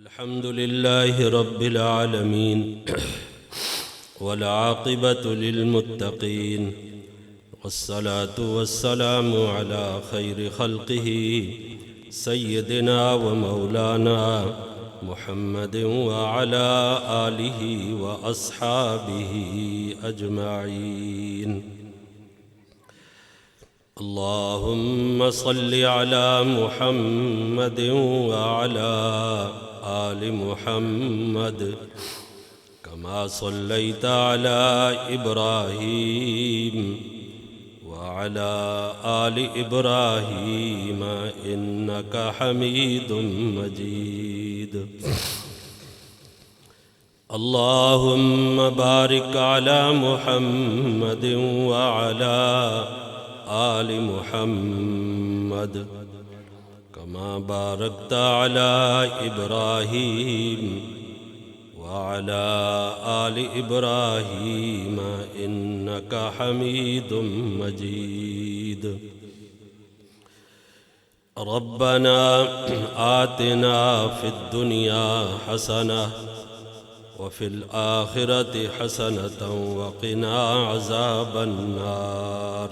الحمد لله رب العالمين والعاقبة للمتقين والصلاة والسلام على خير خلقه سيدنا ومولانا محمد وعلى آله وأصحابه أجمعين. اللهم صل على محمد وعلى آل محمد كما صليت على إبراهيم وعلى آل إبراهيم إنك حميد مجيد. اللهم بارك على محمد وعلى آل محمد كما باركت على إبراهيم وعلى آل إبراهيم إنك حميد مجيد. ربنا آتنا في الدنيا حسنة وفي الآخرة حسنة وقنا عذاب النار.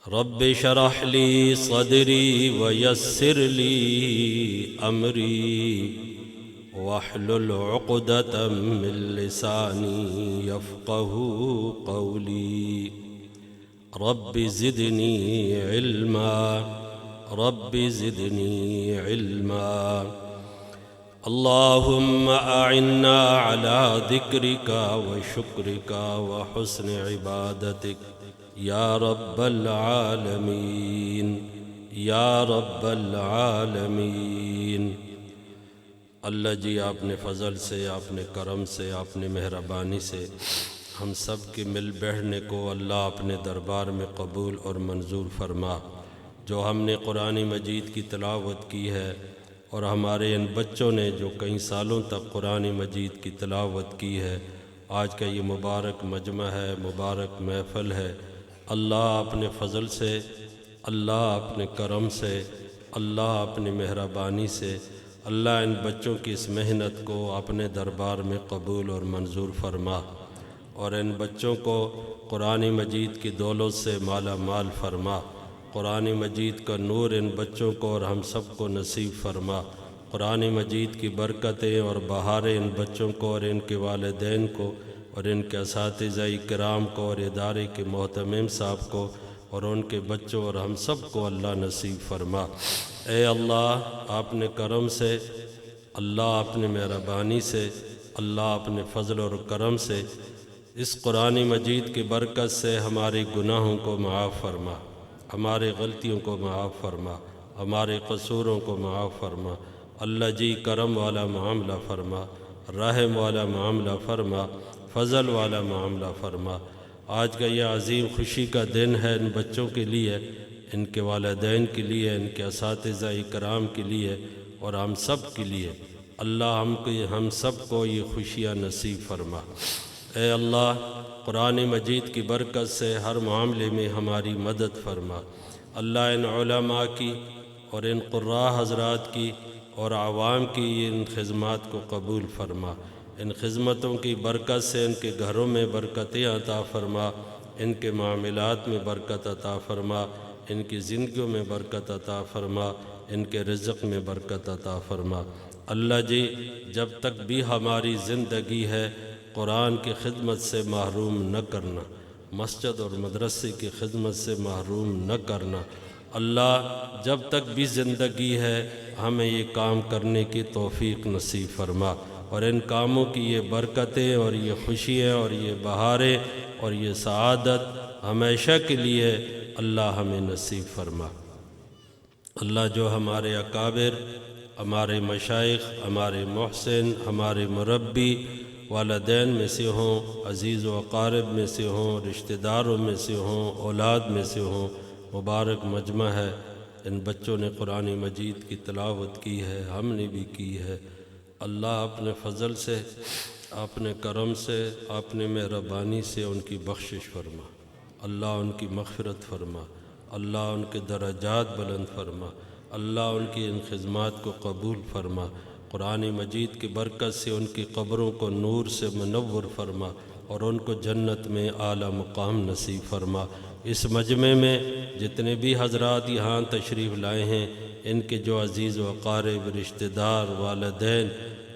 رب اشرح لي صدري ويسر لي أمري واحلل عقدة من لساني يفقه قولي. رب زدني علما رب زدني علما. اللهم أعنا على ذكرك وشكرك وحسن عبادتك یا رب العالمین یا رب العالمین. اللہ جی آپ نے فضل سے، آپ نے کرم سے، آپ نے مہربانی سے ہم سب کے مل بیٹھنے کو اللہ اپنے دربار میں قبول اور منظور فرما. جو ہم نے قرآن مجید کی تلاوت کی ہے اور ہمارے ان بچوں نے جو کئی سالوں تک قرآن مجید کی تلاوت کی ہے، آج کا یہ مبارک مجمع ہے، مبارک محفل ہے. اللہ اپنے فضل سے، اللہ اپنے کرم سے، اللہ اپنی مہربانی سے اللہ ان بچوں کی اس محنت کو اپنے دربار میں قبول اور منظور فرما اور ان بچوں کو قرآن مجید کی دولت سے مالا مال فرما. قرآن مجید کا نور ان بچوں کو اور ہم سب کو نصیب فرما. قرآن مجید کی برکتیں اور بہاریں ان بچوں کو اور ان کے والدین کو اور ان کے اساتذہ کرام کو اور ادارے کے محتمم صاحب کو اور ان کے بچوں اور ہم سب کو اللہ نصیب فرما. اے اللہ آپ نے کرم سے، اللہ اپنے مہربانی سے، اللہ اپنے فضل اور کرم سے اس قرآن مجید کی برکت سے ہمارے گناہوں کو معاف فرما، ہمارے غلطیوں کو معاف فرما، ہمارے قصوروں کو معاف فرما. اللہ جی کرم والا معاملہ فرما، رحم والا معاملہ فرما، فضل والا معاملہ فرما. آج کا یہ عظیم خوشی کا دن ہے ان بچوں کے لیے، ان کے والدین کے لیے، ان کے اساتذہ کرام کے لیے اور ہم سب کے لیے. اللہ ہم سب کو یہ خوشیاں نصیب فرما. اے اللہ قرآن مجید کی برکت سے ہر معاملے میں ہماری مدد فرما. اللہ ان علماء کی اور ان قراء حضرات کی اور عوام کی ان خدمات کو قبول فرما. ان خدمتوں کی برکت سے ان کے گھروں میں برکتیں عطا فرما، ان کے معاملات میں برکت عطا فرما، ان کی زندگیوں میں برکت عطا فرما، ان کے رزق میں برکت عطا فرما. اللہ جی جب تک بھی ہماری زندگی ہے قرآن کی خدمت سے محروم نہ کرنا، مسجد اور مدرسے کی خدمت سے محروم نہ کرنا. اللہ جب تک بھی زندگی ہے ہمیں یہ کام کرنے کی توفیق نصیب فرما اور ان کاموں کی یہ برکتیں اور یہ خوشیاں اور یہ بہاریں اور یہ سعادت ہمیشہ کے لیے اللہ ہمیں نصیب فرما. اللہ جو ہمارے اکابر، ہمارے مشائخ، ہمارے محسن، ہمارے مربی والدین میں سے ہوں، عزیز و اقارب میں سے ہوں، رشتہ داروں میں سے ہوں، اولاد میں سے ہوں، مبارک مجمع ہے. ان بچوں نے قرآن مجید کی تلاوت کی ہے، ہم نے بھی کی ہے. اللہ اپنے فضل سے، اپنے کرم سے، اپنے مہربانی سے ان کی بخشش فرما. اللہ ان کی مغفرت فرما، اللہ ان کے درجات بلند فرما، اللہ ان کی ان خدمات کو قبول فرما، قرآن مجید کی برکت سے ان کی قبروں کو نور سے منور فرما اور ان کو جنت میں اعلیٰ مقام نصیب فرما۔ اس مجمع میں جتنے بھی حضرات یہاں تشریف لائے ہیں، ان کے جو عزیز و اقارب، رشتہ دار، والدین،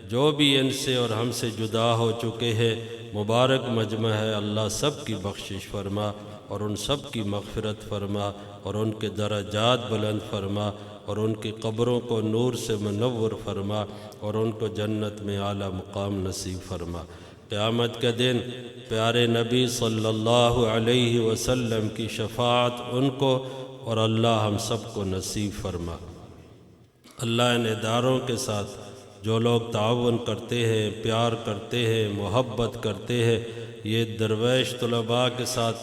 جو بھی ان سے اور ہم سے جدا ہو چکے ہیں، مبارک مجمع ہے، اللہ سب کی بخشش فرما اور ان سب کی مغفرت فرما اور ان کے درجات بلند فرما اور ان کی قبروں کو نور سے منور فرما اور ان کو جنت میں اعلیٰ مقام نصیب فرما۔ قیامت کے دن پیارے نبی صلی اللہ علیہ وسلم کی شفاعت ان کو اور اللہ ہم سب کو نصیب فرما۔ اللہ ان اداروں کے ساتھ جو لوگ تعاون کرتے ہیں، پیار کرتے ہیں، محبت کرتے ہیں، یہ درویش طلباء کے ساتھ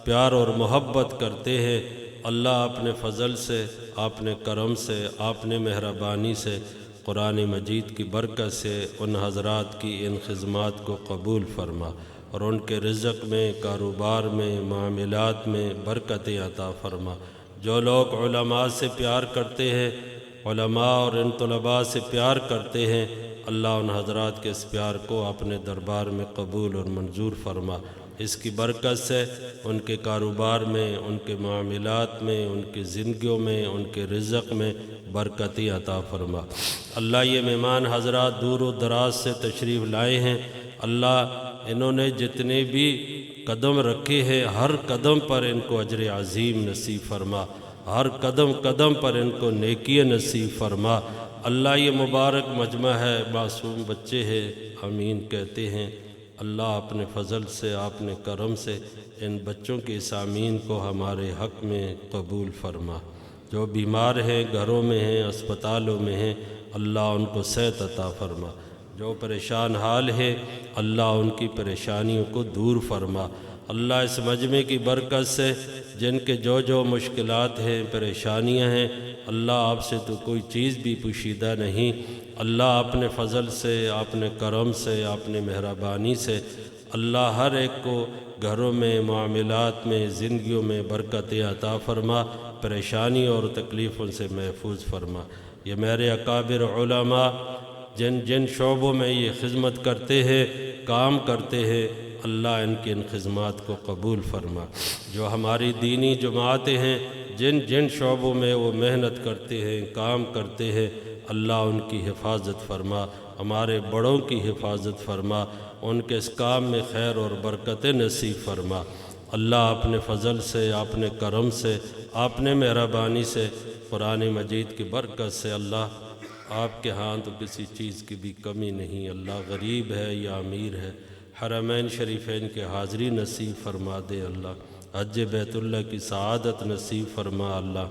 پیار اور محبت کرتے ہیں، اللہ اپنے فضل سے، اپنے کرم سے، اپنے مہربانی سے، قرآن مجید کی برکت سے ان حضرات کی ان خدمات کو قبول فرما اور ان کے رزق میں، کاروبار میں، معاملات میں برکتیں عطا فرما۔ جو لوگ علماء سے پیار کرتے ہیں، علماء اور ان طلباء سے پیار کرتے ہیں، اللہ ان حضرات کے اس پیار کو اپنے دربار میں قبول اور منظور فرما۔ اس کی برکت سے ان کے کاروبار میں، ان کے معاملات میں، ان کی زندگیوں میں، ان کے رزق میں برکتی عطا فرما۔ اللہ یہ مہمان حضرات دور و دراز سے تشریف لائے ہیں، اللہ انہوں نے جتنے بھی قدم رکھے ہیں، ہر قدم پر ان کو اجر عظیم نصیب فرما، ہر قدم قدم پر ان کو نیکی نصیب فرما۔ اللہ یہ مبارک مجمع ہے، معصوم بچے ہیں، آمین کہتے ہیں، اللہ اپنے فضل سے، اپنے کرم سے ان بچوں کے اس آمین کو ہمارے حق میں قبول فرما۔ جو بیمار ہیں، گھروں میں ہیں، اسپتالوں میں ہیں، اللہ ان کو صحت عطا فرما۔ جو پریشان حال ہے، اللہ ان کی پریشانیوں کو دور فرما۔ اللہ اس مجمع کی برکت سے جن کے جو مشکلات ہیں، پریشانیاں ہیں، اللہ آپ سے تو کوئی چیز بھی پوشیدہ نہیں، اللہ اپنے فضل سے، اپنے کرم سے، اپنے مہربانی سے اللہ ہر ایک کو گھروں میں، معاملات میں، زندگیوں میں برکت عطا فرما، پریشانی اور تکلیفوں سے محفوظ فرما۔ یہ میرے اکابر علماء جن جن شعبوں میں یہ خدمت کرتے ہیں، کام کرتے ہیں، اللہ ان کی ان خدمات کو قبول فرما۔ جو ہماری دینی جماعتیں ہیں، جن جن شعبوں میں وہ محنت کرتے ہیں، کام کرتے ہیں، اللہ ان کی حفاظت فرما، ہمارے بڑوں کی حفاظت فرما، ان کے اس کام میں خیر اور برکت نصیب فرما۔ اللہ اپنے فضل سے، اپنے کرم سے، اپنے مہربانی سے، قرآن مجید کی برکت سے اللہ آپ کے ہاں تو کسی چیز کی بھی کمی نہیں، اللہ غریب ہے یا امیر ہے، حرمین شریفین کے حاضری نصیب فرما دے اللہ، حج بیت اللہ کی سعادت نصیب فرما اللہ،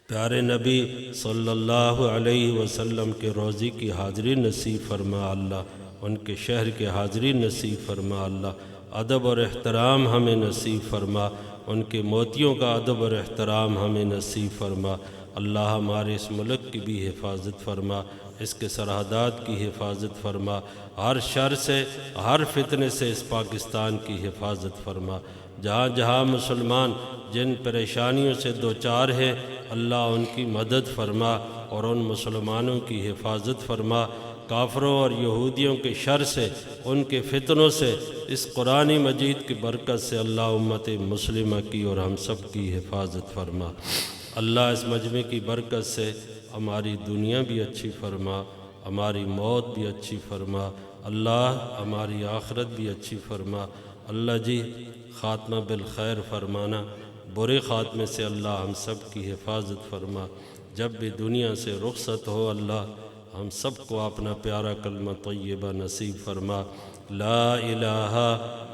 پیارے نبی صلی اللہ علیہ وسلم کے روضے کی حاضری نصیب فرما اللہ، ان کے شہر کے حاضری نصیب فرما اللہ، ادب اور احترام ہمیں نصیب فرما، ان کے موتیوں کا ادب اور احترام ہمیں نصیب فرما۔ اللہ ہمارے اس ملک کی بھی حفاظت فرما، اس کے سرحدات کی حفاظت فرما، ہر شر سے، ہر فتنے سے اس پاکستان کی حفاظت فرما۔ جہاں جہاں مسلمان جن پریشانیوں سے دوچار ہیں، اللہ ان کی مدد فرما اور ان مسلمانوں کی حفاظت فرما، کافروں اور یہودیوں کے شر سے، ان کے فتنوں سے، اس قرآن مجید کی برکت سے اللہ امت مسلمہ کی اور ہم سب کی حفاظت فرما۔ اللہ اس مجمع کی برکت سے ہماری دنیا بھی اچھی فرما، ہماری موت بھی اچھی فرما، اللہ ہماری آخرت بھی اچھی فرما۔ اللہ جی خاتمہ بالخیر فرمانا، برے خاتمے سے اللہ ہم سب کی حفاظت فرما۔ جب بھی دنیا سے رخصت ہو اللہ ہم سب کو اپنا پیارا کلمہ طیبہ نصیب فرما، لا الہ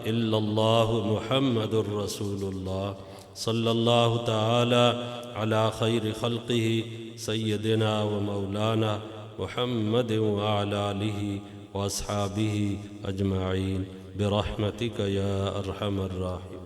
الا اللہ محمد الرسول اللہ صلی اللہ تعالی علی خیر خلقہ سیدنا و مولانا محمد وعلی آلہ واصحابہ اجمعین برحمتک یا ارحم الراحمین۔